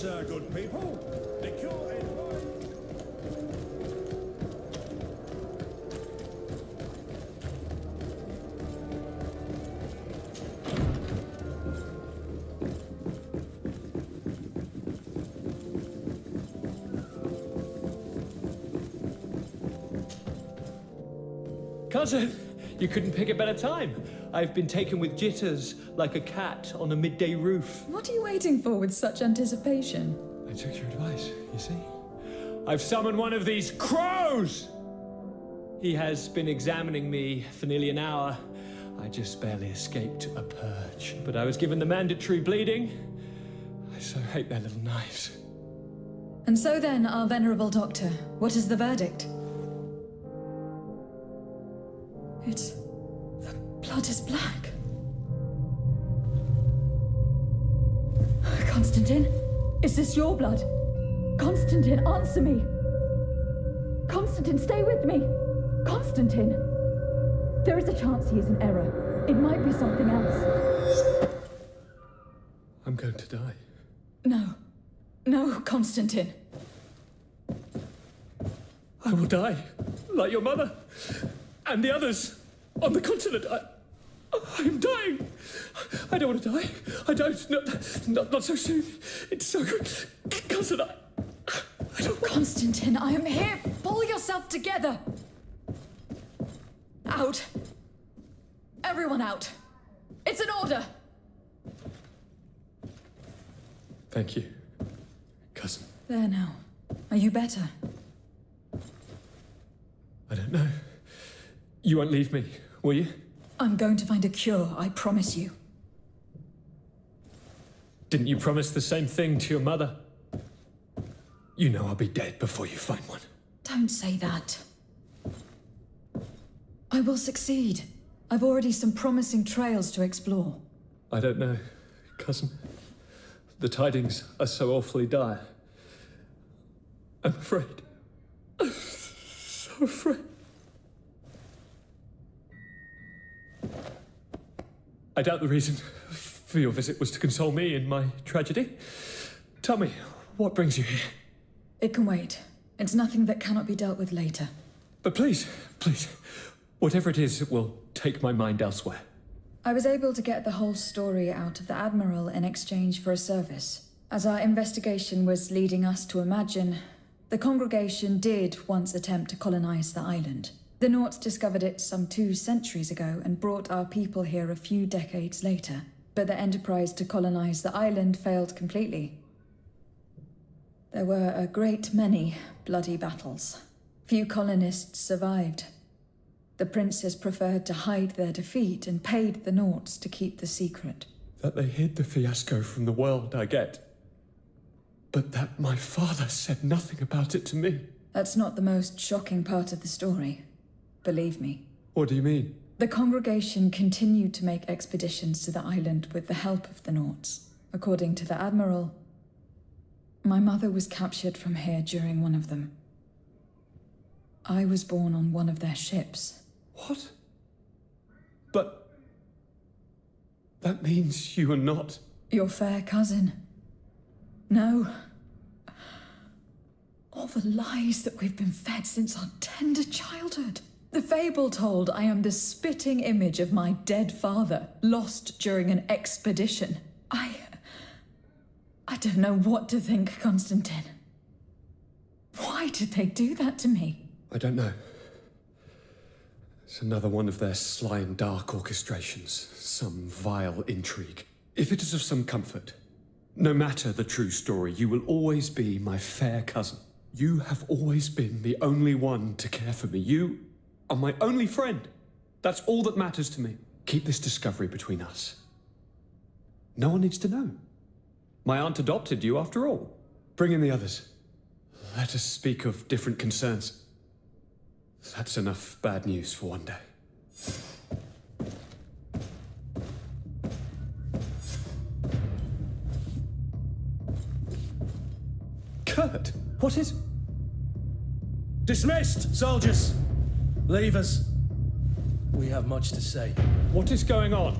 sir, good people. The cure is right. Cousin, you couldn't pick a better time. I've been taken with jitters like a cat on a midday roof. What are you waiting for with such anticipation? I took your advice, you see. I've summoned one of these crows! He has been examining me for nearly an hour. I just barely escaped a purge. But I was given the mandatory bleeding. I so hate their little knives. And so then, our venerable doctor, what is the verdict? The blood is black. Constantine, is this your blood? Constantine, answer me. Constantine, stay with me. Constantine. There is a chance he is in error. It might be something else. I'm going to die. No. No, Constantine. I will die, like your mother, and the others on the continent. I am dying. I don't want to die. I don't. Not so soon. It's so good. Cousin, I don't. Constantine, I am here. Pull yourself together. Out. Everyone out. It's an order. Thank you, cousin. There now. Are you better? I don't know. You won't leave me, will you? I'm going to find a cure, I promise you. Didn't you promise the same thing to your mother? You know I'll be dead before you find one. Don't say that. I will succeed. I've already some promising trails to explore. I don't know, cousin. The tidings are so awfully dire. I'm afraid. I'm so afraid. I doubt the reason for your visit was to console me in my tragedy. Tell me, what brings you here? It can wait. It's nothing that cannot be dealt with later. But please, whatever it is, it will take my mind elsewhere. I was able to get the whole story out of the Admiral in exchange for a service. As our investigation was leading us to imagine, the congregation did once attempt to colonize the island. The Nauts discovered it some 2 centuries ago and brought our people here a few decades later. But the enterprise to colonize the island failed completely. There were a great many bloody battles. Few colonists survived. The princes preferred to hide their defeat and paid the Nauts to keep the secret. That they hid the fiasco from the world, I get. But that my father said nothing about it to me. That's not the most shocking part of the story. Believe me. What do you mean? The congregation continued to make expeditions to the island with the help of the Nauts. According to the Admiral, my mother was captured from here during one of them. I was born on one of their ships. What? But that means you are not... Your fair cousin. No. All the lies that we've been fed since our tender childhood. The fable told I am the spitting image of my dead father, lost during an expedition. I don't know what to think, Constantine. Why did they do that to me? I don't know. It's another one of their sly and dark orchestrations. Some vile intrigue. If it is of some comfort, no matter the true story, you will always be my fair cousin. You have always been the only one to care for me. You are my only friend. That's all that matters to me. Keep this discovery between us. No one needs to know. My aunt adopted you after all. Bring in the others. Let us speak of different concerns. That's enough bad news for one day. Kurt, what is... Dismissed, soldiers! Leave us. We have much to say. What is going on?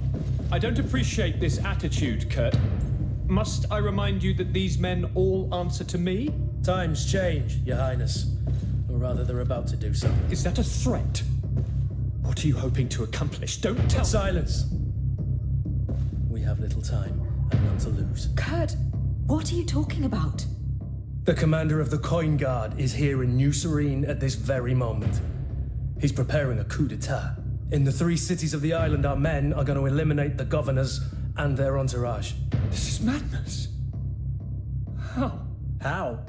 I don't appreciate this attitude, Kurt. Must I remind you that these men all answer to me? Times change, Your Highness. Or rather, they're about to do so. Is that a threat? What are you hoping to accomplish? Don't tell me. Silence! We have little time and none to lose. Kurt, what are you talking about? The commander of the Coin Guard is here in New Serene at this very moment. He's preparing a coup d'etat. In the 3 cities of the island, our men are going to eliminate the governors and their entourage. This is madness. How? How?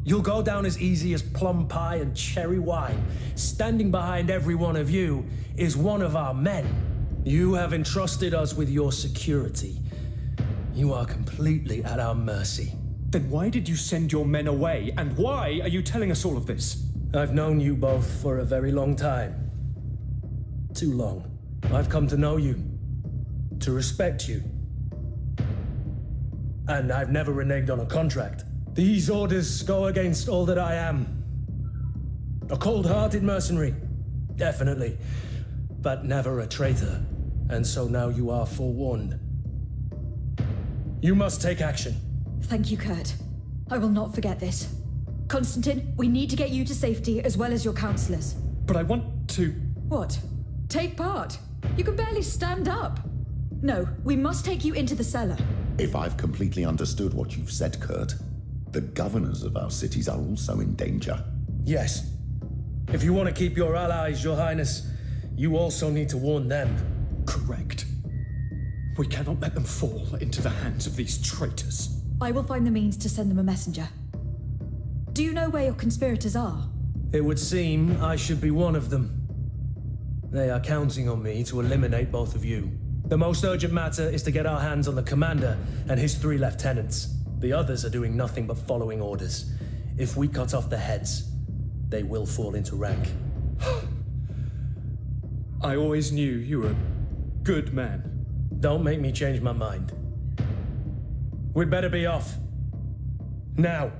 You'll go down as easy as plum pie and cherry wine. Standing behind every one of you is one of our men. You have entrusted us with your security. You are completely at our mercy. Then why did you send your men away? And why are you telling us all of this? I've known you both for a very long time. Too long. I've come to know you, to respect you. And I've never reneged on a contract. These orders go against all that I am. A cold-hearted mercenary, definitely, but never a traitor. And so now you are forewarned. You must take action. Thank you, Kurt. I will not forget this. Constantine, we need to get you to safety as well as your counselors. But I want to... What? Take part? You can barely stand up. No, we must take you into the cellar. If I've completely understood what you've said, Kurt, the governors of our cities are also in danger. Yes. If you want to keep your allies, Your Highness, you also need to warn them. Correct. We cannot let them fall into the hands of these traitors. I will find the means to send them a messenger. Do you know where your conspirators are? It would seem I should be one of them. They are counting on me to eliminate both of you. The most urgent matter is to get our hands on the commander and his 3 lieutenants. The others are doing nothing but following orders. If we cut off the heads, they will fall into rank. I always knew you were a good man. Don't make me change my mind. We'd better be off. Now.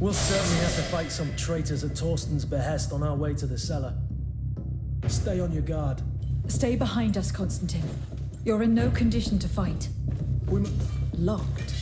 We'll certainly have to fight some traitors at Torsten's behest on our way to the cellar. Stay on your guard. Stay behind us, Constantine. You're in no condition to fight. We're Locked.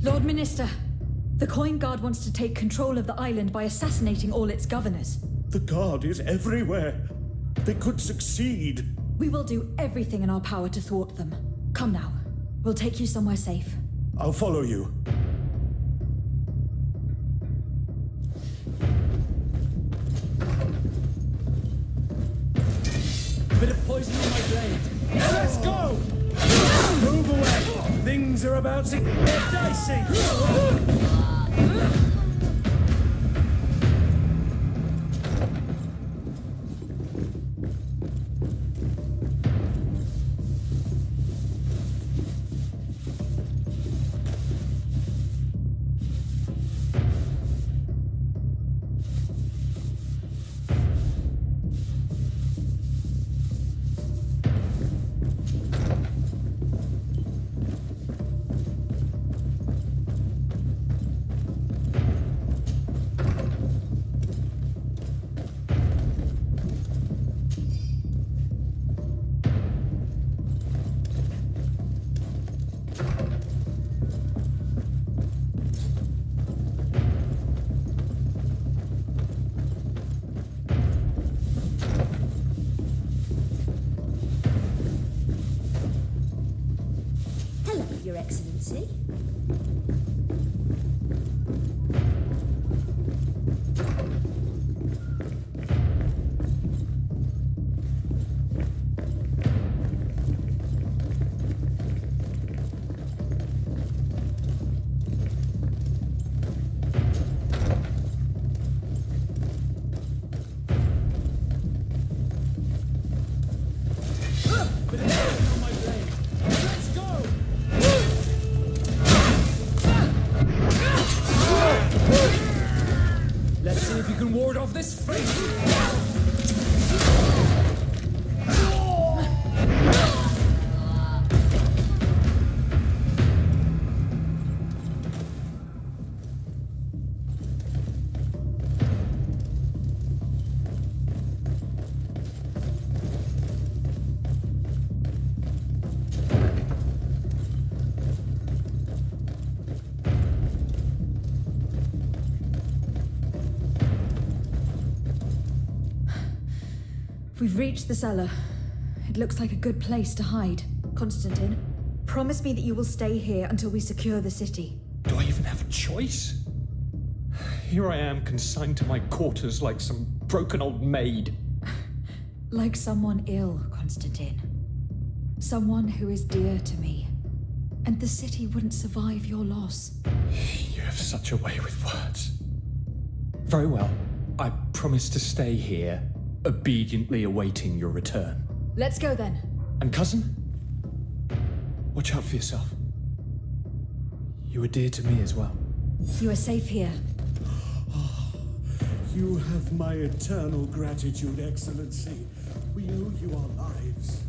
Lord Minister, the Coin Guard wants to take control of the island by assassinating all its governors. The guard is everywhere. They could succeed. We will do everything in our power to thwart them. Come now. We'll take you somewhere safe. I'll follow you. Bit of poison in my blade. Let's go! Move away! Things are about to get dicey! Hello, Your Excellency. Let's see if you can ward off this fate. We've reached the cellar. It looks like a good place to hide. Constantine, promise me that you will stay here until we secure the city. Do I even have a choice? Here I am, consigned to my quarters like some broken old maid. Like someone ill, Constantine. Someone who is dear to me. And the city wouldn't survive your loss. You have such a way with words. Very well. I promise to stay here, obediently awaiting your return. Let's go then. And cousin? Watch out for yourself. You are dear to me as well. You are safe here. You have my eternal gratitude, Excellency. We owe you our lives.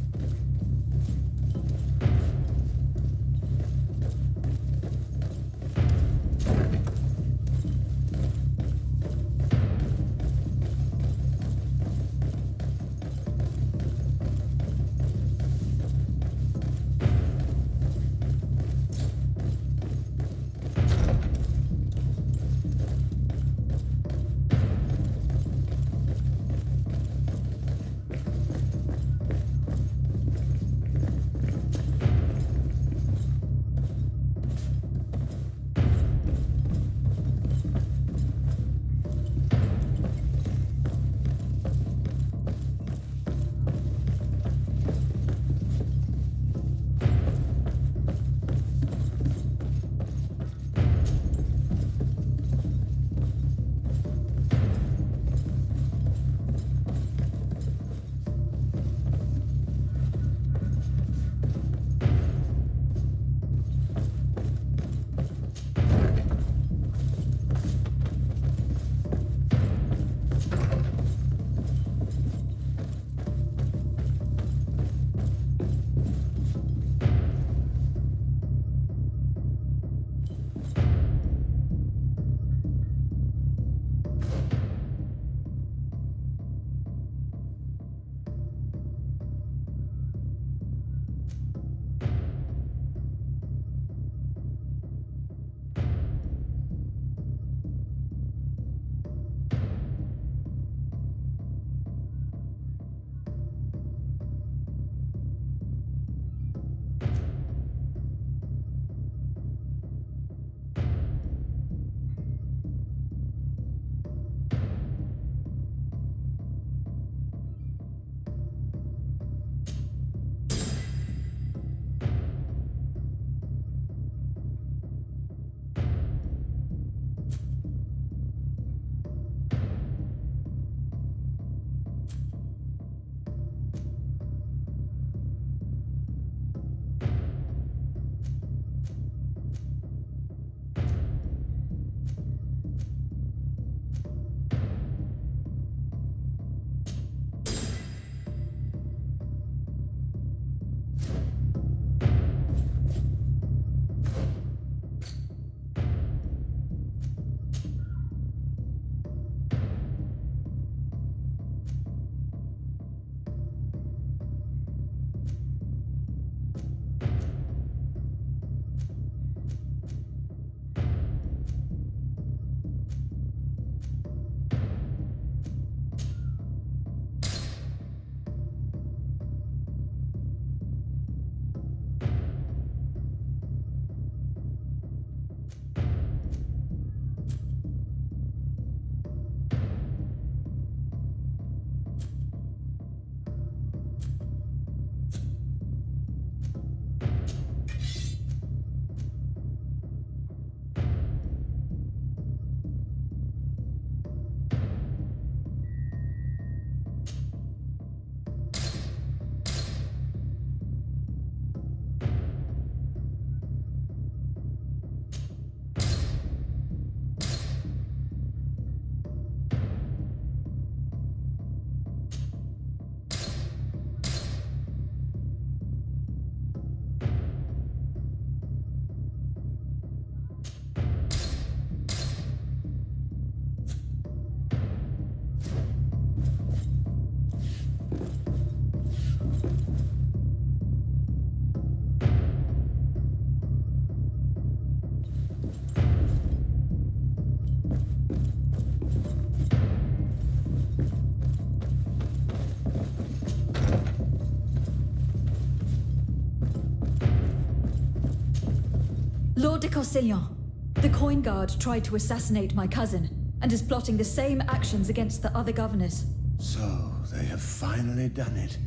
Lord de Corsillon, the Coin Guard tried to assassinate my cousin and is plotting the same actions against the other governors. So, they have finally done it.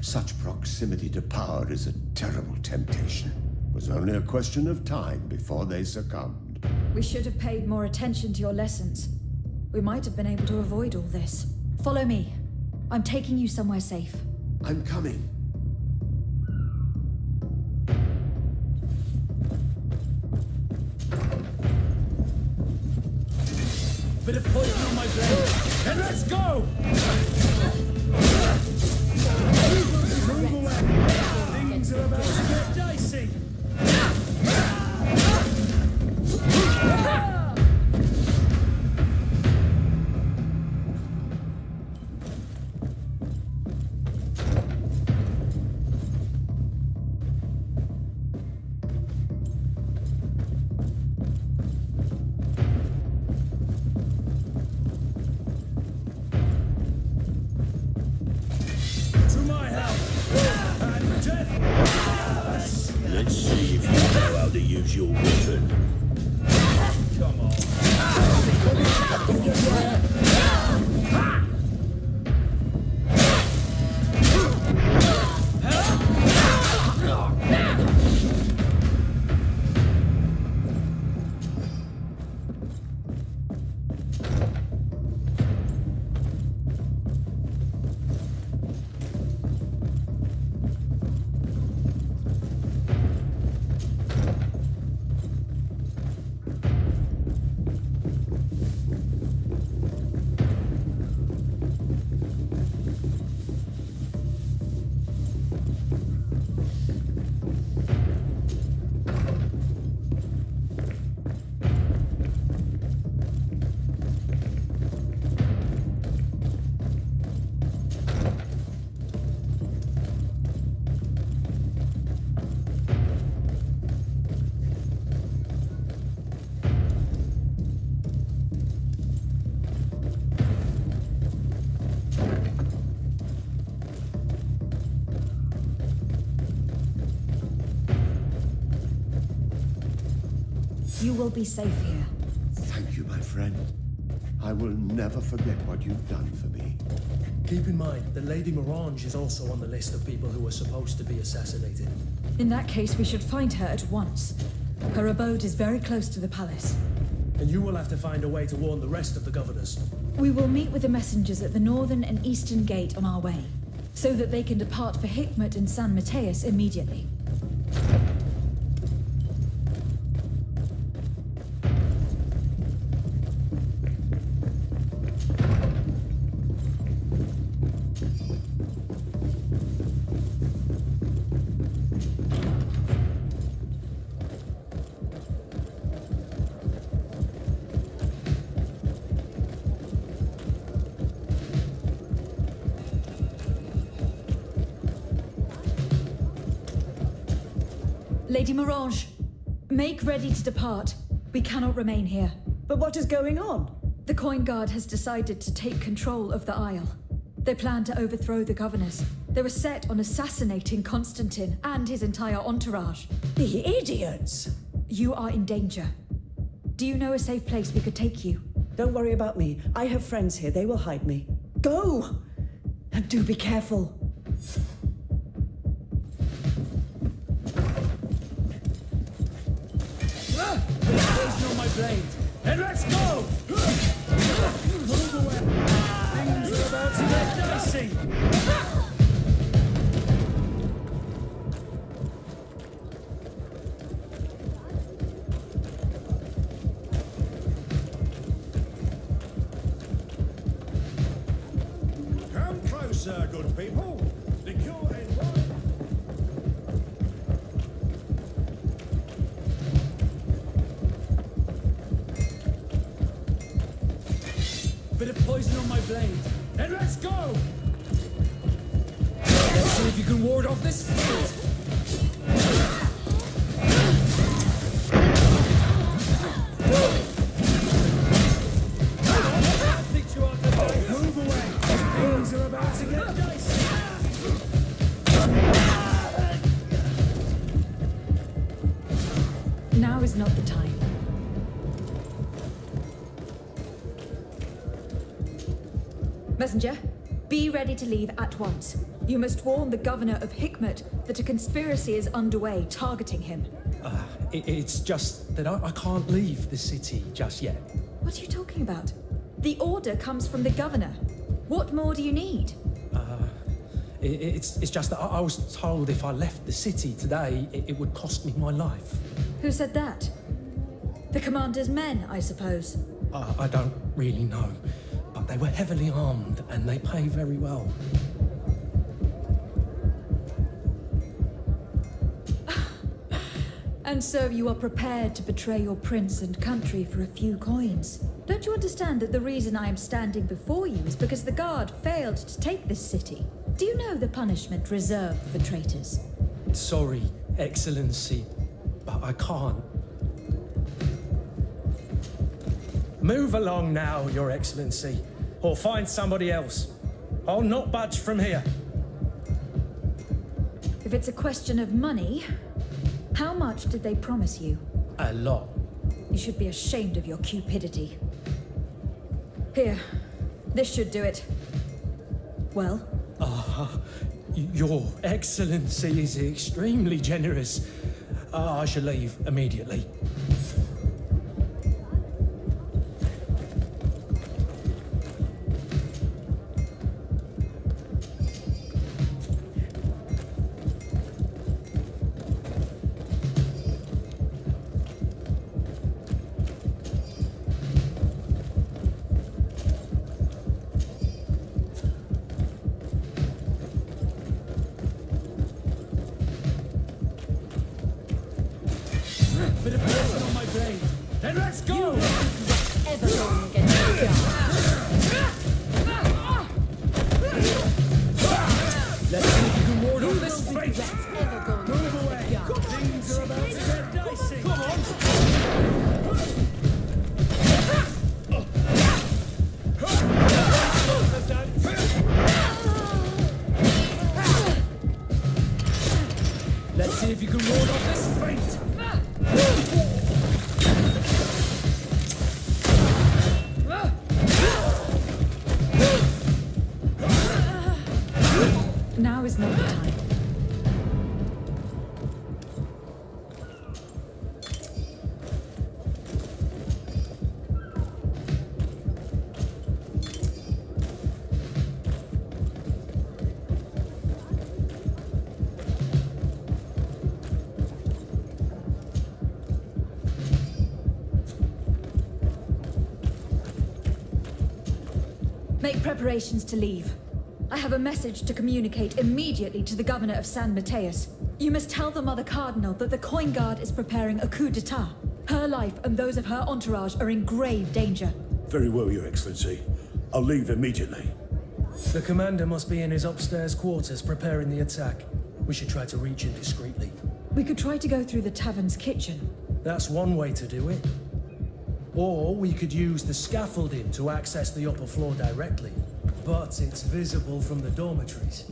Such proximity to power is a terrible temptation. It was only a question of time before they succumbed. We should have paid more attention to your lessons. We might have been able to avoid all this. Follow me. I'm taking you somewhere safe. I'm coming. Bit of poison on my blade. And let's go! Move away! Things are about to get dicey! To my help! And death! Let's see if you know how to use your weapon. Come on. You will be safe here. Thank you, my friend. I will never forget what you've done for me. Keep in mind that Lady Morange is also on the list of people who were supposed to be assassinated. In that case, we should find her at once. Her abode is very close to the palace. And you will have to find a way to warn the rest of the governors. We will meet with the messengers at the northern and eastern gate on our way, so that they can depart for Hikmet and San Mateus immediately. Lady Morange, make ready to depart. We cannot remain here. But what is going on? The Coin Guard has decided to take control of the Isle. They plan to overthrow the governors. They were set on assassinating Constantine and his entire entourage. The idiots! You are in danger. Do you know a safe place we could take you? Don't worry about me. I have friends here. They will hide me. Go! And do be careful. Poison on my blade. And let's go! Move away! Things are about to get dicey! Come closer, good people. The cure is right. Bit of poison on my blade. And let's go! Let's see if you can ward off this fight. Move away! Things are about to get dicey! Now is not the time. Messenger, be ready to leave at once. You must warn the governor of Hikmet that a conspiracy is underway targeting him. It's just that I can't leave the city just yet. What are you talking about? The order comes from the governor. What more do you need? It's just that I was told if I left the city today, it would cost me my life. Who said that? The commander's men, I suppose. I don't really know, but they were heavily armed and they pay very well. And so you are prepared to betray your prince and country for a few coins. Don't you understand that the reason I am standing before you is because the guard failed to take this city? Do you know the punishment reserved for traitors? Sorry, Excellency, but I can't. Move along now, Your Excellency, or find somebody else. I'll not budge from here. If it's a question of money, how much did they promise you? A lot. You should be ashamed of your cupidity. Here, this should do it. Well? Your Excellency is extremely generous. I shall leave immediately. Bit of pressure on my blade. Then let's go! Ever going against the guard? Let's see if you can ward off this fate. Ever going Move away! Things are about to get dicey! Come on! Let's see if you can ward off this fate. Now is not the time. Make preparations to leave. I have a message to communicate immediately to the governor of San Mateus. You must tell the Mother Cardinal that the Coin Guard is preparing a coup d'etat. Her life and those of her entourage are in grave danger. Very well, Your Excellency. I'll leave immediately. The commander must be in his upstairs quarters preparing the attack. We should try to reach him discreetly. We could try to go through the tavern's kitchen. That's one way to do it. Or we could use the scaffolding to access the upper floor directly. But it's visible from the dormitories.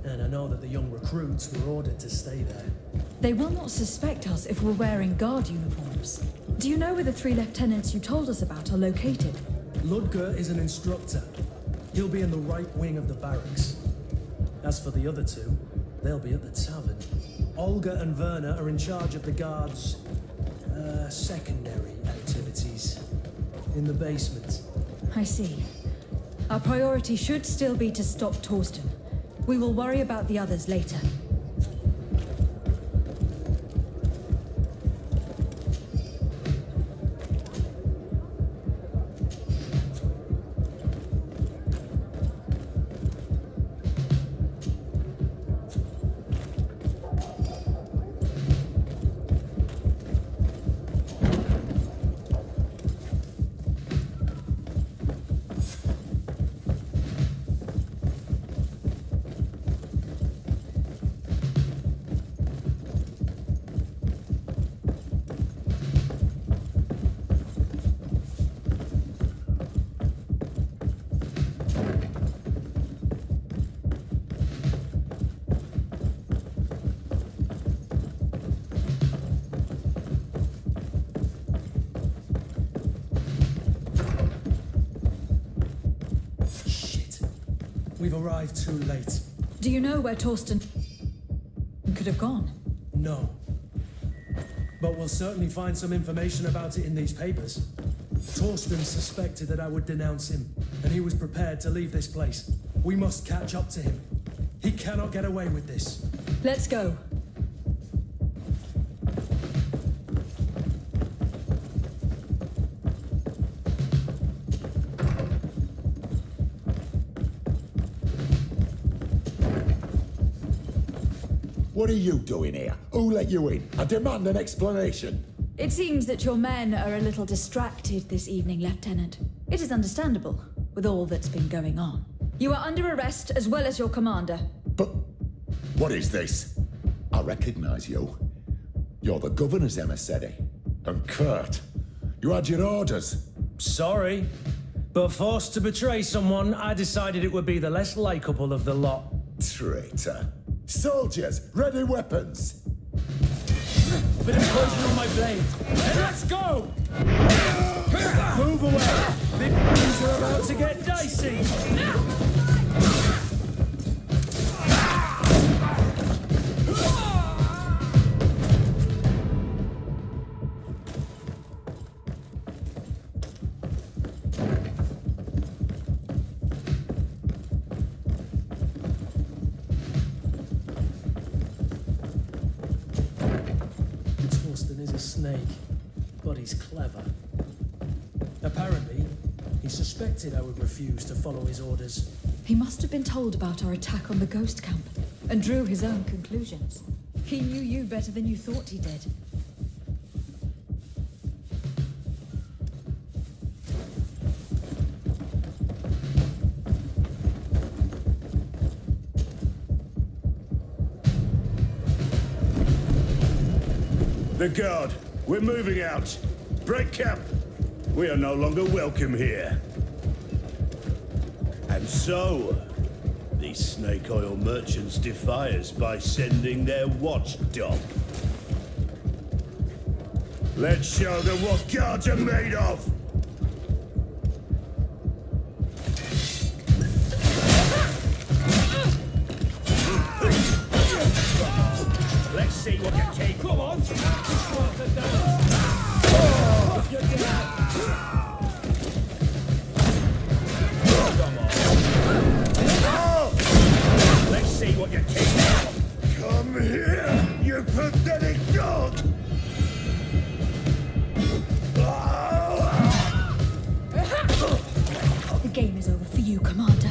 And I know that the young recruits were ordered to stay there. They will not suspect us if we're wearing guard uniforms. Do you know where the 3 lieutenants you told us about are located? Ludger is an instructor. He'll be in the right wing of the barracks. As for the other 2, they'll be at the tavern. Olga and Werner are in charge of the guard's secondary activities in the basement. I see. Our priority should still be to stop Torsten. We will worry about the others later. We've arrived too late. Do you know where Torsten could have gone? No. But we'll certainly find some information about it in these papers. Torsten suspected that I would denounce him, and he was prepared to leave this place. We must catch up to him. He cannot get away with this. Let's go. What are you doing here? Who let you in? I demand an explanation. It seems that your men are a little distracted this evening, Lieutenant. It is understandable, with all that's been going on. You are under arrest, as well as your commander. But what is this? I recognize you. You're the governor's emissary. And Kurt, you had your orders. Sorry, but forced to betray someone, I decided it would be the less likable of the lot. Traitor. Soldiers, ready weapons. Bit of poison on my blade. And let's go! Move away! Things are about to get dicey! Snake, but he's clever. Apparently, he suspected I would refuse to follow his orders. He must have been told about our attack on the ghost camp, and drew his own conclusions. He knew you better than you thought he did. The guard, we're moving out. Break camp. We are no longer welcome here. And so, these snake oil merchants defy us by sending their watchdog. Let's show them what guards are made of! Let's see what you take. Come on! Let's see what you take. Come here, you pathetic dog! The game is over for you, Commander.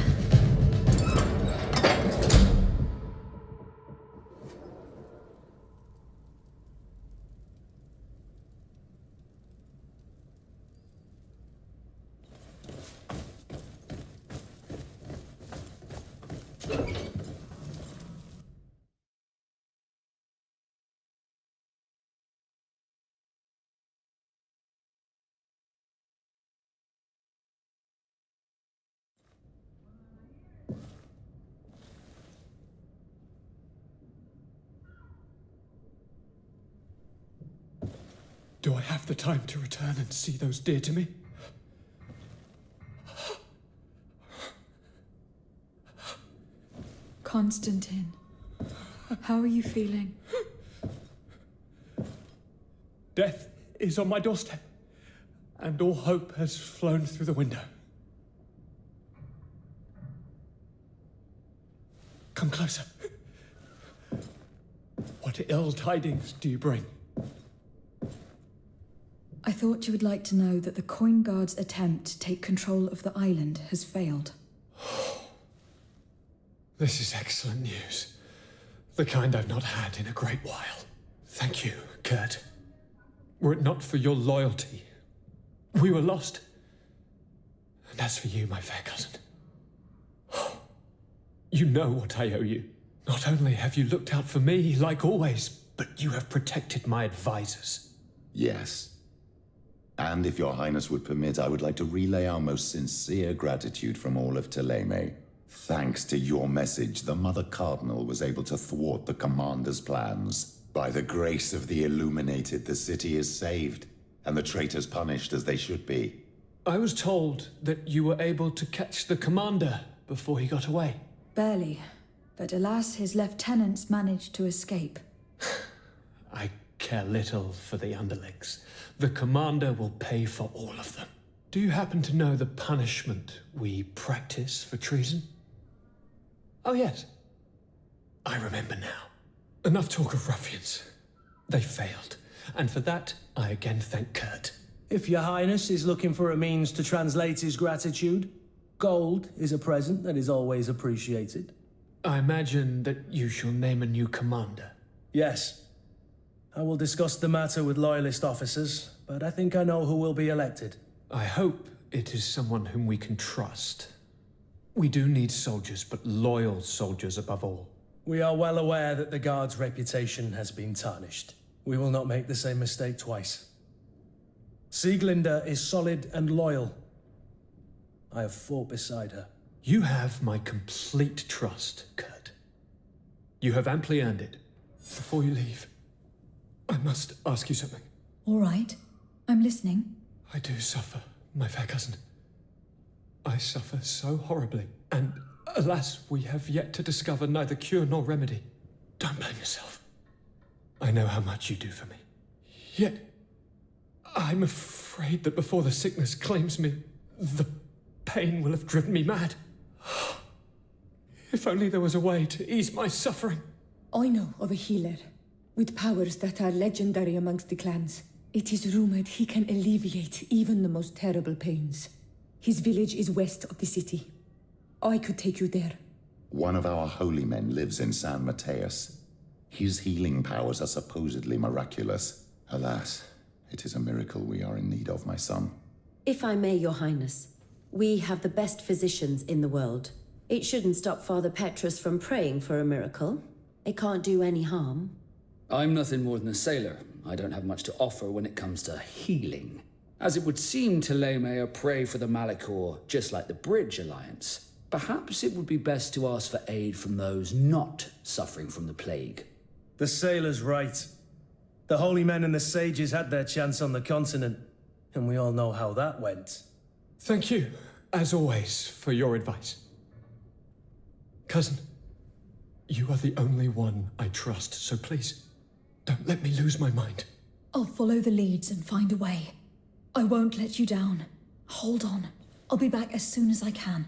Do I have the time to return and see those dear to me? Constantine, how are you feeling? Death is on my doorstep, and all hope has flown through the window. Come closer. What ill tidings do you bring? I thought you would like to know that the Coin Guard's attempt to take control of the island has failed. This is excellent news. The kind I've not had in a great while. Thank you, Kurt. Were it not for your loyalty, we were lost. And as for you, my fair cousin, you know what I owe you. Not only have you looked out for me, like always, but you have protected my advisors. Yes. And if your highness would permit, I would like to relay our most sincere gratitude from all of Thélème. Thanks to your message, the Mother Cardinal was able to thwart the commander's plans. By the grace of the Illuminated, the city is saved, and the traitors punished as they should be. I was told that you were able to catch the commander before he got away? Barely. But alas, his lieutenants managed to escape. I care little for the underlings. The commander will pay for all of them. Do you happen to know the punishment we practice for treason? Oh, yes. I remember now. Enough talk of ruffians. They failed, and for that, I again thank Kurt. If your highness is looking for a means to translate his gratitude, gold is a present that is always appreciated. I imagine that you shall name a new commander. Yes. I will discuss the matter with loyalist officers, but I think I know who will be elected. I hope it is someone whom we can trust. We do need soldiers, but loyal soldiers above all. We are well aware that the Guard's reputation has been tarnished. We will not make the same mistake twice. Sieglinde is solid and loyal. I have fought beside her. You have my complete trust, Kurt. You have amply earned it. Before you leave, I must ask you something. All right. I'm listening. I do suffer, my fair cousin. I suffer so horribly, and alas, we have yet to discover neither cure nor remedy. Don't blame yourself. I know how much you do for me. Yet, I'm afraid that before the sickness claims me, the pain will have driven me mad. If only there was a way to ease my suffering. I know of a healer, with powers that are legendary amongst the clans. It is rumored he can alleviate even the most terrible pains. His village is west of the city. I could take you there. One of our holy men lives in San Mateus. His healing powers are supposedly miraculous. Alas, it is a miracle we are in need of, my son. If I may, your highness, we have the best physicians in the world. It shouldn't stop Father Petrus from praying for a miracle. It can't do any harm. I'm nothing more than a sailor. I don't have much to offer when it comes to healing. As it would seem Teleme are prey for the Malachor, just like the Bridge Alliance. Perhaps it would be best to ask for aid from those not suffering from the plague. The sailor's right. The holy men and the sages had their chance on the continent, and we all know how that went. Thank you, as always, for your advice. Cousin, you are the only one I trust, so please, don't let me lose my mind. I'll follow the leads and find a way. I won't let you down. Hold on. I'll be back as soon as I can.